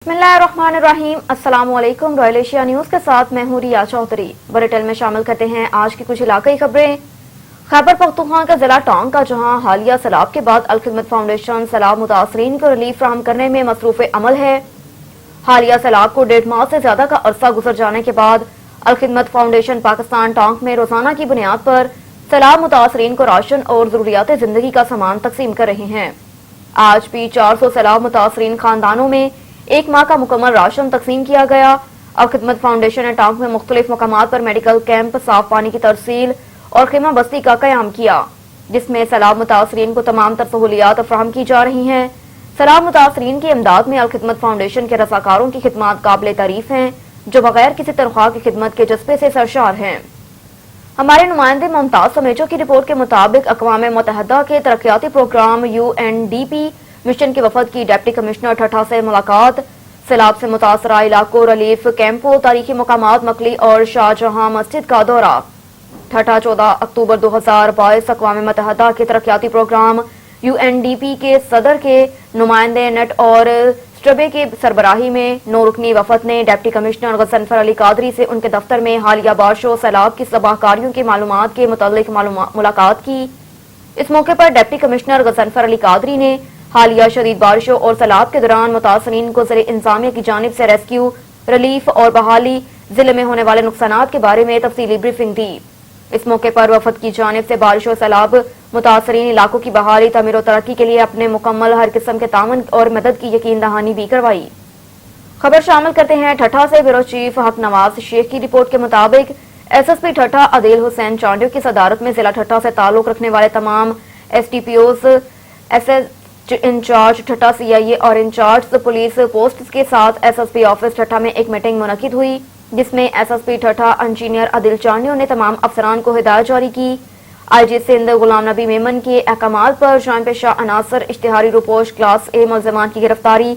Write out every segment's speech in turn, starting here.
बिस्मिल्लाहिर्रहमानिर्रहीम। अस्सलाम वालेकुम। रॉयल एशिया न्यूज के साथ मैं हूं रिया चौधरी। बुलेटिन में शामिल करते हैं आज की कुछ इलाकाई खबरें। खैबर पख्तूनख्वा का जिला टोंक का जहां हालिया सैलाब के बाद अल-खिदमत फाउंडेशन सैलाब मुतासरीन को रिलीफ फराहम करने में मसरूफ अमल है। हालिया सैलाब को 1.5 माह से ज्यादा का अरसा गुजर जाने के बाद अल-खिदमत फाउंडेशन पाकिस्तान टोंक में रोजाना की बुनियाद पर सैलाब मुतासरीन को राशन और जरूरियात जिंदगी का सामान तकसीम कर रहे हैं। आज भी 400 सैलाब मुतासरीन खानदानों में 1 माह का मुकम्मल राशन तकसीम किया गया। अल-खिदमत फाउंडेशन ने टोंक में मुख्तलिफ मकामात पर मेडिकल कैंप, साफ पानी की तरसील और खिमा बस्ती का कयाम किया, जिसमें सैलाब मुतासरीन को तमाम तर सहूलियात फराहम की जा रही हैं। सैलाब मुतासरीन की इमदाद में अल-खिदमत फाउंडेशन के रसाकारों की खिदमत काबिल तारीफ हैं, जो बगैर किसी तनख्वाह की खिदमत के जज्बे से सरशार हैं। हमारे नुमाइंदे मुमताज समेजो की रिपोर्ट के मुताबिक अक़वाम मुत्तहिदा के तरक्याती प्रोग्राम UNDP मिशन के वफद की डिप्टी कमिश्नर ठट्ठा से मुलाकात, सैलाब से मुतासरा इलाकों, रिलीफ कैंपों, तारीखी मकामात, मकली और शाहजहां मस्जिद का दौरा। ठट्ठा 14 अक्टूबर 2022 अक़वाम मुत्तहिदा के तरक्याती प्रोग्राम UNDP के सदर के नुमाइंदे नेट और स्ट्रबे के सरबराही में 9 रुकनी वफद ने डिप्टी कमिश्नर गजनफर अली कादरी से उनके दफ्तर में हालिया बारिशों, सैलाब की तबाहकारियों के मालूमात के मुतालिक मुलाकात की। इस मौके पर डिप्टी कमिश्नर गजनफर अली कादरी ने हालिया शदीद बारिशों और सैलाब के दौरान मुतासरीन को ज़रिए इंतजामिया की जानिब से रेस्क्यू, रिलीफ और बहाली, जिले में होने वाले नुकसानात के बारे में तफसीली ब्रीफिंग दी। इस मौके पर वफद की जानिब से बारिशों, सैलाब मुतासरीन इलाकों की बहाली, तमीर और तरक्की के लिए अपने मुकम्मल हर किस्म के ताउन और मदद की यकीन दहानी भी करवाई। खबर शामिल करते हैं ठट्ठा से। ब्यूरो चीफ हक नवाज शेख की रिपोर्ट के मुताबिक SSP ठट्ठा अदील हुसैन चांडियो की सदारत में जिला ठट्ठा से ताल्लुक रखने वाले तमाम SDPOs, SS इंचार्ज ठट्ठा, CIA और इंचार्ज पुलिस पोस्ट के साथ SSP ऑफिस ठट्ठा में एक मीटिंग मुनक्किद हुई, जिसमें SSP ठट्ठा इंजीनियर अदिल चांडियो ने तमाम अफसरान को हिदायत जारी की। IG सिंध गुलाम नबी मेमन के अहकामात पर जाम पेशा अनासर, इश्तिहारी रुपोश, क्लास A मुल्ज़िमान की गिरफ्तारी,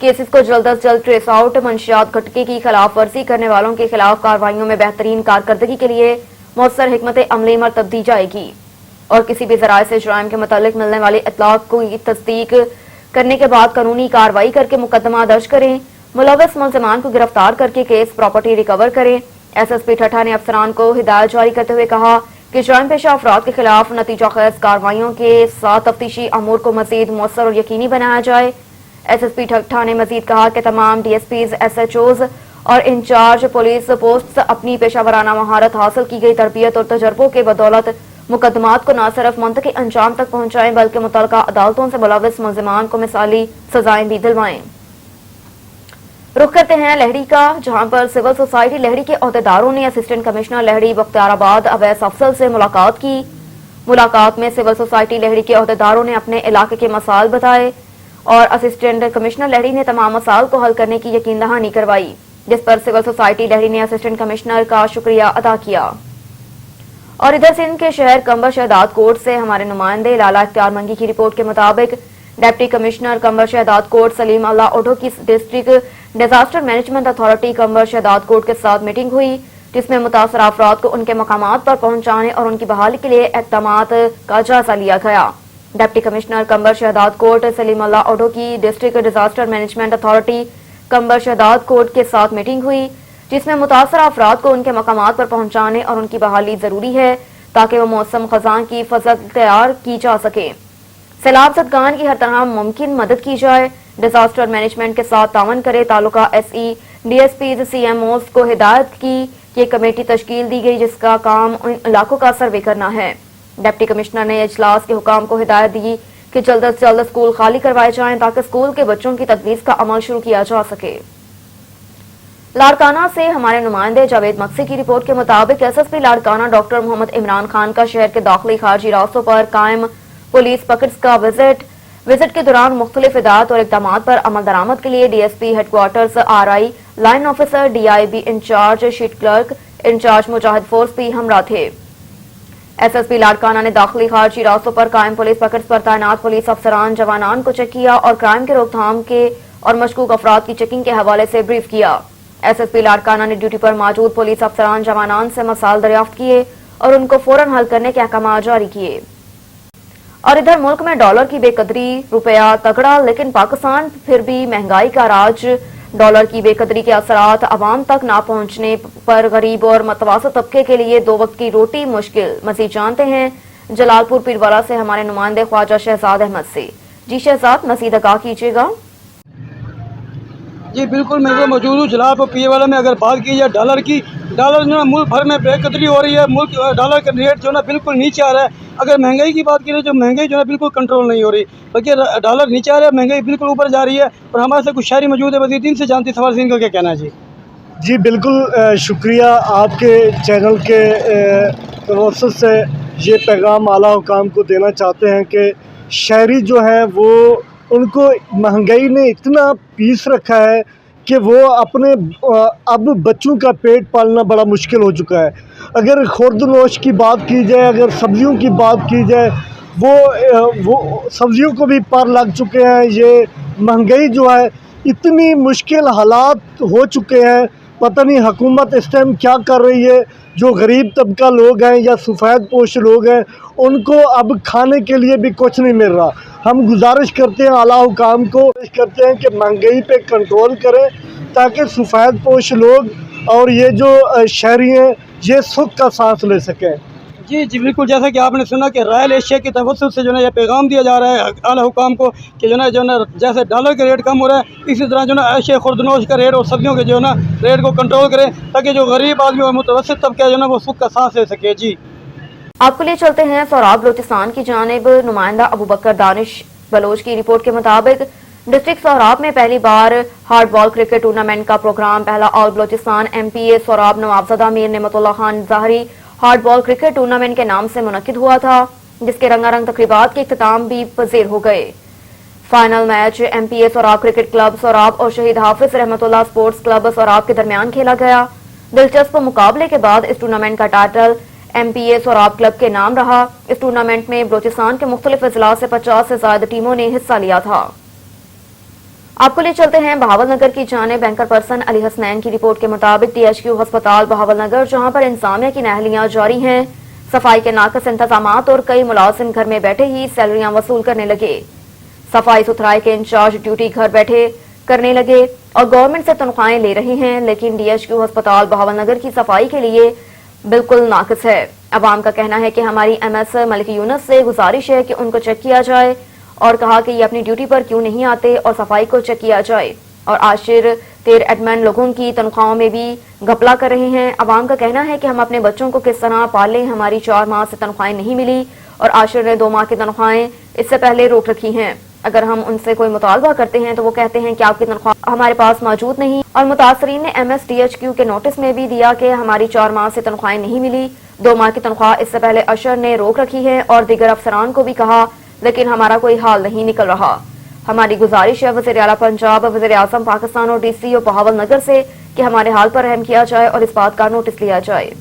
केसेस को जल्द अज जल्द ट्रेस आउट, मंशियात घटके की खिलाफ वर्जी करने वालों के खिलाफ कार्रवाइयों में बेहतरीन कारकर्दगी के लिए मौसर हिकमत अमली मरतब दी जाएगी और किसी भी जराए से जुराइम के मुतालिक मिलने वाली इत्तलात की तस्दीक करने के बाद कानूनी कार्रवाई करके मुकदमा दर्ज करें, मुलव्वस मुल्ज़िमान को गिरफ्तार करके केस प्रॉपर्टी रिकवर करें। SSP ठट्ठा ने अफसरान को हिदायत जारी करते हुए कहा कि जुराइम पेशा अफराद के खिलाफ नतीजा खेज कार्रवाइयों के साथ तफ्तीशी अमूर को मजीद मौसर और यकीनी बनाया जाए। SSP ठट्ठा ने मजीद कहा कि तमाम DSPs, SHOs और इंचार्ज पुलिस पोस्ट अपनी पेशावराना महारत हासिल की गई तरबियत और तजर्बों के बदौलत मुकदमात को न सिर्फ मुंतकी अंजाम तक पहुंचाएं, बल्कि मुतल्लिका अदालतों से मुलव्वस मुल्ज़िमान को मिसाली सजाएं भी दिलवाएं। रुख करते हैं लहड़ी का, जहां पर सिविल सोसाइटी लहड़ी के अहदेदारों ने असिस्टेंट कमिश्नर लहड़ी बख्तियाराबाद अवैस अफसल से मुलाकात की। मुलाकात में सिविल सोसाइटी लहड़ी के अहदेदारों ने अपने इलाके के मसाइल बताए और असिस्टेंट कमिश्नर लहड़ी ने तमाम मसाइल को हल करने की यकीन दहानी करवाई, जिस पर सिविल सोसाइटी लहड़ी ने असिस्टेंट कमिश्नर का शुक्रिया अदा किया। और इधर सिंध के शहर कंबर शहदाद कोट से हमारे नुमाइंदे लाला इख्तियार मंगी की रिपोर्ट के मुताबिक डिप्टी कमिश्नर कंबर शहदाद कोट सलीम अल्लाह ओढो की डिस्ट्रिक्ट डिजास्टर मैनेजमेंट अथॉरिटी कंबर शहदाद कोट के साथ मीटिंग हुई, जिसमें मुतासरा अफराद को उनके मकामात पर पहुंचाने और उनकी बहाली के लिए इक़दामात का जायजा लिया गया। डिप्टी कमिश्नर कंबर शहदाद कोट सलीम अल्लाह ओढो की डिस्ट्रिक्ट डिजास्टर मैनेजमेंट अथॉरिटी कंबर शहदाद कोट के साथ मीटिंग हुई, जिसमें मुतासरा अफराद को उनके मकामात पर पहुंचाने और उनकी बहाली जरूरी है ताकि वो मौसम खजान की फसल तैयार की जा सके। सैलाब ज़दगान की हर तरह मुमकिन मदद की जाए, डिजास्टर मैनेजमेंट के साथ तावन करे। तालुका SE DSPs CMOs को हिदायत की कि कमेटी तश्कील दी गई जिसका काम उन इलाकों का सर्वे करना है। डिप्टी कमिश्नर ने इजलास के हुकाम को हिदायत दी कि जल्द अज जल्द स्कूल खाली करवाए जाएं ताकि स्कूल के बच्चों की तदरीस का अमल शुरू किया जा सके। लाड़काना से हमारे नुमाइंदे जावेद मक्सी की रिपोर्ट के मुताबिक SSP लाड़काना डॉक्टर मोहम्मद इमरान खान का शहर के दाखिली खारजी रास्तों पर कायम पुलिस पकड़ का विजिट के दौरान मुख्तलिफ हिदायत और इक़दामात पर अमल दरामद के लिए DSP headquarters, RI, line officer, DIB incharge, sheet clerk incharge, Mujahid force भी हमरा थे। SSP लाड़काना ने दाखिली खारजी रास्तों पर कायम पुलिस पकड़ पर तैनात पुलिस अफसरान जवानान को चेक किया और क्राइम के रोकथाम के और मशकूक अफराद की चेकिंग के हवाले से ब्रीफ किया। SSP लाड़काना ने ड्यूटी पर मौजूद पुलिस अफसरान जवानान से मसाइल दरियाफ्त किए और उनको फौरन हल करने के अहकाम जारी किए। और इधर मुल्क में डॉलर की बेकदरी, रुपया तगड़ा लेकिन पाकिस्तान फिर भी महंगाई का राज डॉलर की बेकदरी के असरात आवाम तक ना पहुंचने पर गरीब और मतवासत तबके के लिए 2 वक्त की रोटी मुश्किल। मजीद जानते हैं जलालपुर पीरवाला से हमारे नुमाइंदे ख्वाजा शहजाद अहमद से। जी शहजाद, मजीद आगाह कीजिएगा। जी बिल्कुल, मैं तो मौजूद हूँ जलालपुर पीरवाला में। अगर बात की जाए डॉलर की, डॉलर जो है मुल्क भर में बेकदरी हो रही है। मुल्क डॉलर का रेट जो है बिल्कुल नीचे आ रहा है। अगर महंगाई की बात करें, जो महंगाई जो है बिल्कुल कंट्रोल नहीं हो रही, बल्कि डॉलर नीचे आ रहा है, महंगाई बिल्कुल ऊपर जा रही है। और हमारे साथ कुछ शायरी मौजूद है, वजीर दिन से जानते सवाल इनका क्या कहना है। जी बिल्कुल, शुक्रिया। आपके चैनल के तवज्जुह से ये पैगाम आला हुकाम को देना चाहते हैं कि शहरी जो है वो उनको महंगाई ने इतना पीस रखा है कि वो अपने अब बच्चों का पेट पालना बड़ा मुश्किल हो चुका है। अगर खुर्दनोश की बात की जाए, अगर सब्जियों की बात की जाए, वो सब्जियों को भी पार लग चुके हैं। ये महंगाई जो है, इतनी मुश्किल हालात हो चुके हैं, पता नहीं हुकूमत इस टाइम क्या कर रही है। जो गरीब तबका लोग हैं या सफ़ेद पोश लोग हैं, उनको अब खाने के लिए भी कुछ नहीं मिल रहा। हम गुजारिश करते हैं आला हुकाम को, करते हैं कि महंगाई पे कंट्रोल करें ताकि सफ़ेद पोश लोग और ये जो शहरी हैं ये सुख का सांस ले सकें। जी बिल्कुल, जैसा कि आपने सुना कि रॉयल एशिया की तवज्जुह से जो है यह पैगाम दिया जा रहा है आला हुकाम को कि जो है जैसे डॉलर का रेट कम हो रहा है, इसी तरह जो है एशिया खुर्दनोश का रेट और सब्जियों के जो है रेट को कंट्रोल करें ताकि जो गरीब आदमी और मुतवस्सित तबका जो है वो सुख का सांस ले सके। जी आपको लिए चलते हैं सौराब बलोचिस्तान की जानिब। नुमाइंदा अबू बकर दानिश बलोच की रिपोर्ट के मुताबिक डिस्ट्रिक्ट सौराब में पहली बार हार्ड बॉल क्रिकेट टूर्नामेंट का प्रोग्राम पहला ऑल बलोचिस्तान MPA सौराब नवाबजादा मीर नेमतुल्लाह खान ज़ाहरी हार्ड बॉल क्रिकेट टूर्नामेंट के नाम से मुनक्किद हुआ था, जिसके रंगारंग तकरीबात के इख्तिताम भी पजीर हो गए। Final match MPA Saurabh cricket club Saurabh और शहीद हाफिज रहमतुल्लाह स्पोर्ट्स क्लब सौराब के दरमियान खेला गया। दिलचस्प मुकाबले के बाद इस टूर्नामेंट का टाइटल MPA सौराब क्लब के नाम रहा। इस टूर्नामेंट में बलोचिस्तान के मुख्तलिफ अजला से 50 से ज्यादा टीमों ने हिस्सा लिया था। आपको ले चलते हैं बहावलनगर की जानिब। बैंकर पर्सन अली हसनैन की रिपोर्ट के मुताबिक THQ अस्पताल बहावलनगर, जहां पर इंतजामिया की नहलियां जारी हैं, सफाई के नाकस इंतजामात और कई मुलाजिम घर में बैठे ही सैलरियां वसूल करने लगे। सफाई सुथराई के इंचार्ज ड्यूटी घर बैठे करने लगे और गवर्नमेंट से तनख्वाहें ले रहे हैं, लेकिन DHQ अस्पताल बहावलनगर की सफाई के लिए बिल्कुल नाकिस है। अवाम का कहना है कि हमारी MS मलिक यूनुस से गुजारिश है कि उनको चेक किया जाए और कहा कि ये अपनी ड्यूटी पर क्यों नहीं आते और सफाई को चेक किया जाए। और आशिर तेर एडमैन लोगों की तनख्वाहों में भी घपला कर रहे हैं। अवाम का कहना है कि हम अपने बच्चों को किस तरह पालें, हमारी 4 माह से तनख्वाहें नहीं मिली और आशिर ने 2 माह की तनख्वाहें इससे पहले रोक रखी हैं। अगर हम उनसे कोई मुतालबा करते हैं तो वो कहते हैं कि आपकी तनख्वाह हमारे पास मौजूद नहीं। और मुतासरीन ने MS DHQ के नोटिस में भी दिया कि हमारी 4 माह से तनख्वाहें नहीं मिली, 2 माह की तनख्वाह इससे पहले अशर ने रोक रखी है और दीगर अफसरान को भी कहा, लेकिन हमारा कोई हाल नहीं निकल रहा। हमारी गुजारिश है वज़ीर आला पंजाब, वज़ीर आज़म पाकिस्तान और DC और बहावलनगर से कि हमारे हाल पर रहम किया जाए और इस बात का नोटिस लिया जाए।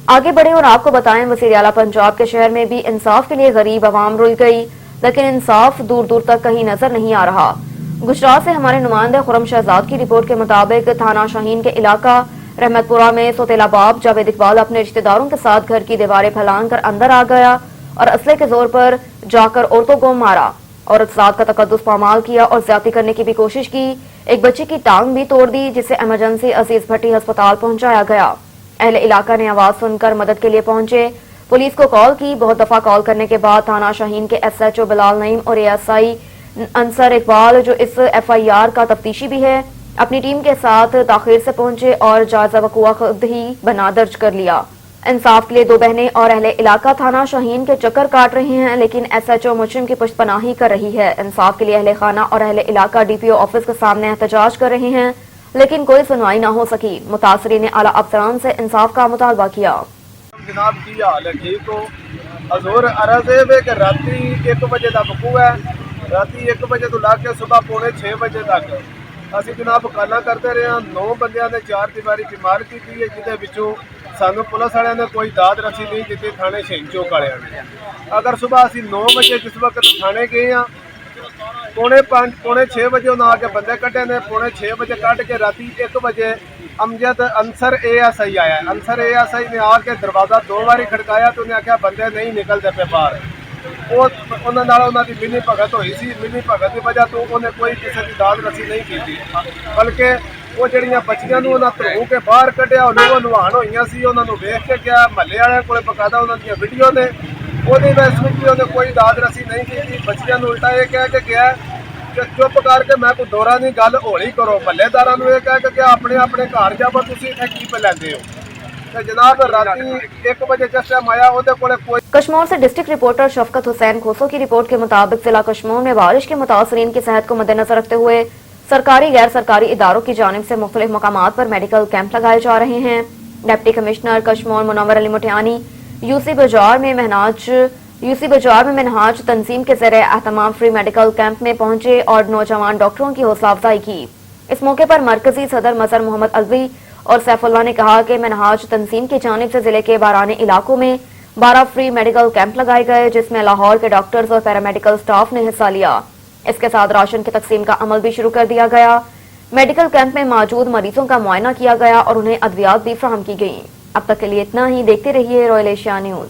आगे बढ़े और आपको बताएं, वज़ीर आला पंजाब के शहर में भी इंसाफ के लिए गरीब आवाम रुल गई, लेकिन इंसाफ दूर दूर तक कहीं नजर नहीं आ रहा। गुजरात से हमारे नुमाइंदे खुरम शहजाद की रिपोर्ट के मुताबिक थाना शाहीन के इलाका रहमतपुरा में सोतेला बाप जावेद इकबाल अपने रिश्तेदारों के साथ घर की दीवारें फैलान कर अंदर आ गया और असले के जोर पर जाकर औरतों को मारा। औरत साथ का तकद्दुस पामाल किया और ज्यादती करने की भी कोशिश की। एक बच्चे की टांग भी तोड़ दी, जिसे इमरजेंसी अजीज भट्टी अस्पताल पहुंचाया गया। अहले इलाका ने आवाज सुनकर मदद के लिए पहुंचे, पुलिस को कॉल की। बहुत दफा कॉल करने के बाद थाना शाहीन के SHO बिलाल नईम और ASI अंसर इकबाल, जो इस FIR का तफ्तीशी भी है, अपनी टीम के साथ ताखीर से पहुंचे और जायजा वकुआ खुद ही बना दर्ज कर लिया। इंसाफ के लिए 2 बहनें और अहले इलाका थाना शाहीन के चक्कर काट रहे हैं, लेकिन SHO मुजरिम की पुष्टपनाही कर रही है। इंसाफ के लिए अहले खाना और अहले इलाका DPO ऑफिस के सामने एहतजाज कर रहे हैं, लेकिन कोई सुनवाई न हो सकी। मुतासरीन ने आला अफसरान से इंसाफ का मुतालबा किया। जनाब की हाल है ठीक हो हजूर अरज है कि राती 1 बजे का वकू है, राती 1 बजे तो लाके सुबह 5:45 बजे तक ਅਸੀਂ जनाब काला करते रहे हैं। 9 ਬੰਦਿਆਂ ने 4 ਦੀਵਾਰੀ की मार की है, ਜਿਹਦੇ ਵਿੱਚੋਂ ਸਾਨੂੰ ਪੁਲਿਸ ਵਾਲਿਆਂ ਨੇ ਕੋਈ ਦਾਦ ਰਸੀ ਨਹੀਂ ਦਿੱਤੀ ਥਾਣੇ ਸ਼ਹੀਨ ਚੌਕ ਵਾਲਿਆਂ ਨੇ। ਅਗਰ ਸਵੇਰ ਅਸੀਂ 9 ਵਜੇ ਜਿਸ ਵਕਤ ਥਾਣੇ ਗਏ ਆ, 5:45 ਵਜੇ ਉਹਨਾਂ ਆ ਕੇ ਬੰਦੇ ਕੱਢੇ ਨੇ। 5:45 ਵਜੇ ਕੱਢ ਕੇ ਰਾਤੀ 1 ਵਜੇ अमजद अंसर ASI आया। अंसर ASI ने आके दरवाज़ा 2 बारी खड़काया तो उन्हें आख्या बंदे नहीं निकलते पे बाहर। ਉਹਨਾਂ ਨਾਲ ਉਹਨਾਂ ਦੀ ਮਿਲੀ ਭਗਤ ਹੋਈ ਸੀ। ਮਿਲੀ ਭਗਤ ਦੀ ਵਜ੍ਹਾ ਤੋਂ ਉਹਨੇ ਕੋਈ ਕਿਸੇ ਦੀ ਦਾਦ ਰਸੀ ਨਹੀਂ ਕੀਤੀ, ਬਲਕਿ ਉਹ ਜਿਹੜੀਆਂ ਬੱਚੀਆਂ ਨੂੰ ਉਹਨਾਂ ਧੋ ਕੇ ਬਾਹਰ ਕੱਢਿਆ, ਉਹ ਨਵਾਣ ਹੋਈਆਂ ਸੀ, ਉਹਨਾਂ ਨੂੰ ਵੇਖ ਕੇ ਗਿਆ। ਮਹੱਲੇ ਵਾਲਿਆਂ ਕੋਲੇ ਬਕਾਇਦਾ ਉਹਨਾਂ ਦੀਆਂ ਵੀਡੀਓ ਨੇ, ਉਹਦੇ ਵਿੱਚ ਵੀ ਉਹਨੇ ਕੋਈ ਦਾਦ ਰਸੀ ਨਹੀਂ ਕੀਤੀ। ਬੱਚੀਆਂ ਨੂੰ ਉਲਟਾ ਇਹ ਕਹਿ ਕੇ ਗਿਆ ਕਿ ਚੁੱਪ ਕਰਕੇ ਮੈਂ ਕੋਈ ਦੌਰਾ ਨਹੀਂ, ਗੱਲ ਹੌਲੀ ਕਰੋ। ਮਹੱਲੇਦਾਰਾਂ ਨੂੰ ਇਹ ਕਹਿ ਕੇ ਗਿਆ ਆਪਣੇ ਆਪਣੇ ਘਰ ਜਾਵੋ, ਤੁਸੀਂ ਇੱਥੇ ਕੀ ਪੈ ਲੈਂਦੇ ਹੋ। ਤੇ ਜਨਾਬ ਰਾਤੀ 1 बजे जिस टाइम आया ਉਹਦੇ ਕੋਲੇ ਕੋਈ कश्मीर से डिस्ट्रिक्ट रिपोर्टर शफकत हुसैन खोसो की रिपोर्ट के मुताबिक जिला कश्मीर में बारिश के मुतासरीन की सेहत को मद्देनजर रखते हुए सरकारी गैर सरकारी इदारों की जानिब से मुख्तलिफ मकामात पर मेडिकल कैंप लगाए जा रहे हैं। Deputy commissioner Kashmir Munawar Ali Mutiani UC बाजार में मनहाज तंजीम के ज़रिए एहतमाम फ्री मेडिकल कैंप में पहुंचे और नौजवान डॉक्टरों की हौसला अफजाई की। इस मौके पर मरकजी सदर मजहर मोहम्मद अलवी और सैफुल्लाह ने कहा कि मनहाज तंजीम की जानिब से जिले के बारानी इलाकों में 12 फ्री मेडिकल कैंप लगाए गए, जिसमें लाहौर के डॉक्टर्स और पैरामेडिकल स्टाफ ने हिस्सा लिया। इसके साथ राशन की तकसीम का अमल भी शुरू कर दिया गया। मेडिकल कैंप में मौजूद मरीजों का मुआयना किया गया और उन्हें अद्वियात भी फराहम की गई। अब तक के लिए इतना ही। देखते रहिए रॉयल एशिया न्यूज।